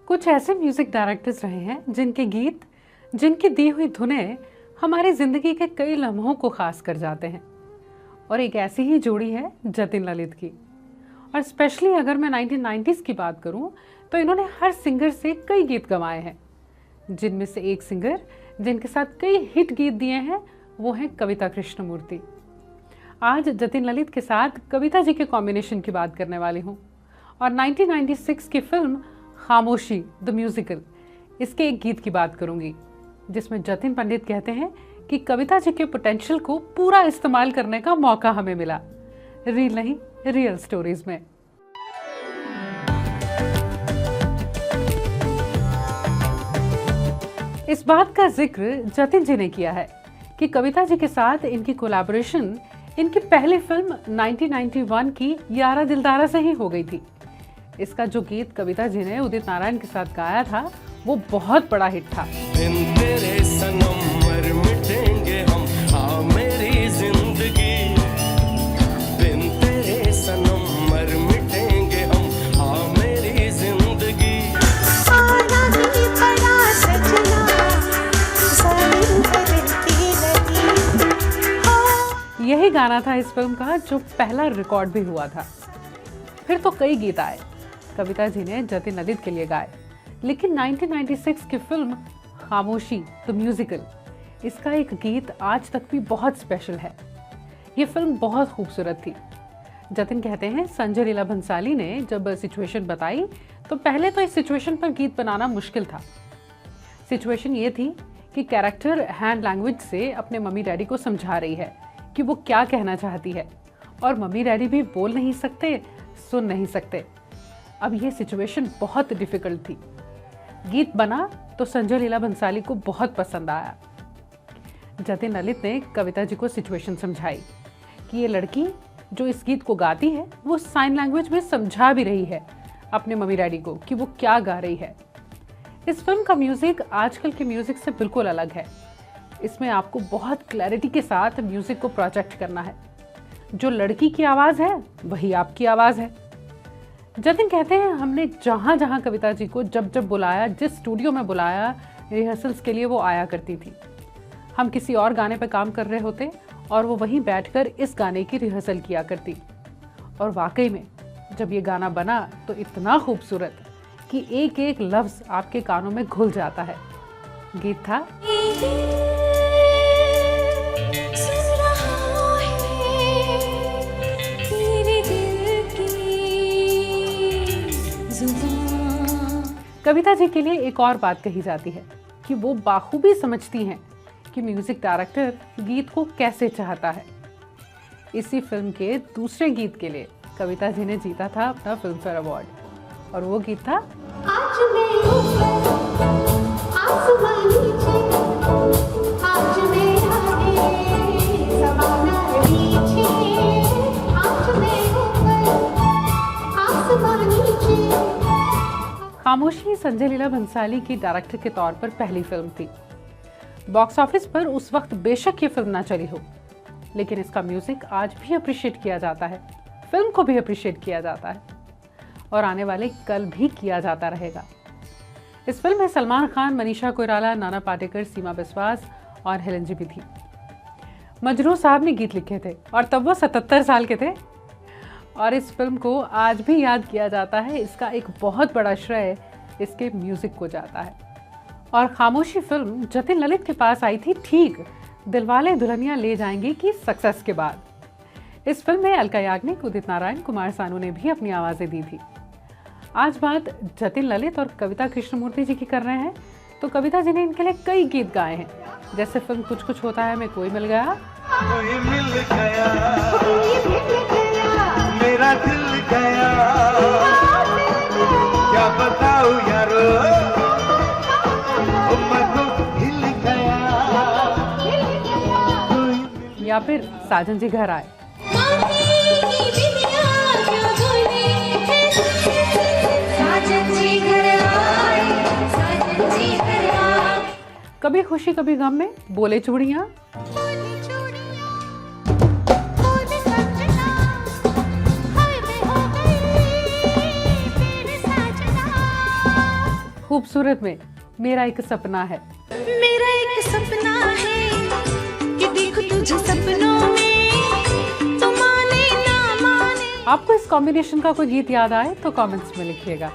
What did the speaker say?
कुछ ऐसे music directors रहे हैं जिनके गीत, जिनकी दी हुई धुनें हमारी जिंदगी के कई लम्हों को खास कर जाते हैं। और एक ऐसी ही जोड़ी है जतिन ललित की। और स्पेशली अगर मैं 1990s की बात करूं तो इन्होंने हर सिंगर से कई गीत गवाए हैं, जिनमें से एक सिंगर जिनके साथ कई हिट गीत दिए हैं वो हैं कविता कृष्णमूर्ति। आज जतिन ललित के साथ कविता जी के कॉम्बिनेशन की बात करने वाली हूँ और 1996 की फिल्म खामोशी द म्यूजिकल, इसके एक गीत की बात करूंगी जिसमें जतिन पंडित कहते हैं कि कविता जी के पोटेंशियल को पूरा इस्तेमाल करने का मौका हमें मिला, रील नहीं रियल स्टोरीज में। इस बात का जिक्र जतिन जी ने किया है कि कविता जी के साथ इनकी कोलैबोरेशन इनकी पहली फिल्म 1991 की यारा दिलदारा से ही हो गई थी। इसका जो गीत कविता जी ने उदित नारायण के साथ गाया था वो बहुत बड़ा हिट था। तेरे सनम मर मिटेंगे हम, हाँ मेरी जिंदगी, बिन तेरे सनम मर मिटेंगे हम, हाँ मेरी जिंदगी। आना भी पड़ा सजना, ज़मीन पे दिल की लगी। यही गाना था इस फिल्म का जो पहला रिकॉर्ड भी हुआ था। फिर तो कई गीत आए कविता जी ने जतिन ललित के लिए गाए, लेकिन 1996 की फिल्म खामोशी द म्यूजिकल, इसका एक गीत आज तक भी बहुत स्पेशल है। ये फिल्म बहुत खूबसूरत थी। जतिन कहते हैं संजय लीला भंसाली ने जब सिचुएशन बताई तो पहले तो इस सिचुएशन पर गीत बनाना मुश्किल था। सिचुएशन ये थी कि कैरेक्टर हैंड लैंग्वेज से अपने मम्मी डैडी को समझा रही है कि वो क्या कहना चाहती है और मम्मी डैडी भी बोल नहीं सकते, सुन नहीं सकते। अब ये सिचुएशन बहुत डिफिकल्ट थी। गीत बना तो संजय लीला भंसाली को बहुत पसंद आया। जतिन ललित ने कविता जी को सिचुएशन समझाई कि ये लड़की जो इस गीत को गाती है वो साइन लैंग्वेज में समझा भी रही है अपने मम्मी डैडी को कि वो क्या गा रही है। इस फिल्म का म्यूजिक आजकल के म्यूजिक से बिल्कुल अलग है। इसमें आपको बहुत क्लैरिटी के साथ म्यूजिक को प्रोजेक्ट करना है। जो लड़की की आवाज़ है वही आपकी आवाज़ है। जतिन कहते हैं हमने जहाँ जहाँ कविता जी को जब जब बुलाया, जिस स्टूडियो में बुलाया रिहर्सल्स के लिए वो आया करती थी। हम किसी और गाने पे काम कर रहे होते और वो वहीं बैठकर इस गाने की रिहर्सल किया करती। और वाकई में जब ये गाना बना तो इतना खूबसूरत कि एक एक लफ्ज़ आपके कानों में घुल जाता है। गीत था कविता जी के लिए एक और बात कही जाती है कि वो बाखूबी समझती हैं कि म्यूजिक डायरेक्टर गीत को कैसे चाहता है। इसी फिल्म के दूसरे गीत के लिए कविता जी ने जीता था अपना फिल्म फेयर अवार्ड और वो गीत था आज मैं ऊपर, आसमां नीचे, आज मेरा है ज़माना नीचे, आज मैं ऊपर, आसमां नीचे। खामोशी संजय लीला भंसाली की डायरेक्टर के तौर पर पहली फिल्म थी। बॉक्स ऑफिस पर उस वक्त बेशक ये फिल्म ना चली हो, लेकिन इसका म्यूजिक आज भी अप्रिशिएट किया जाता है, फिल्म को भी अप्रिशिएट किया जाता है और आने वाले कल भी किया जाता रहेगा। इस फिल्म में सलमान खान, मनीषा कोइराला, नाना पाटेकर, सीमा बिस्वास और हेलन जी भी थी। मजरू साहब ने गीत लिखे थे और तब वो 77 साल के थे और इस फिल्म को आज भी याद किया जाता है। इसका एक बहुत बड़ा श्रेय इसके म्यूजिक को जाता है। और खामोशी फिल्म जतिन ललित के पास आई थी ठीक दिलवाले दुल्हनिया ले जाएंगे की सक्सेस के बाद। इस फिल्म में अलका याग्निक, उदित नारायण, कुमार सानू ने भी अपनी आवाज़ें दी थी। आज बात जतिन ललित और कविता कृष्णमूर्ति जी की कर रहे हैं तो कविता जी ने इनके लिए कई गीत गाए हैं, जैसे फिल्म कुछ कुछ होता है में कोई मिल गया, मेरा दिल गया, क्या बताऊं यारो, मैं तो हिल गया, या फिर साजन जी घर आए। कभी खुशी कभी गम में बोले चूड़ियाँ, खूबसूरत में मेरा एक सपना है। मेरा एक सपना है कि देखो तुझे सपनों में, तो माने ना माने। आपको इस कॉम्बिनेशन का कोई गीत याद आए तो कमेंट्स में लिखिएगा।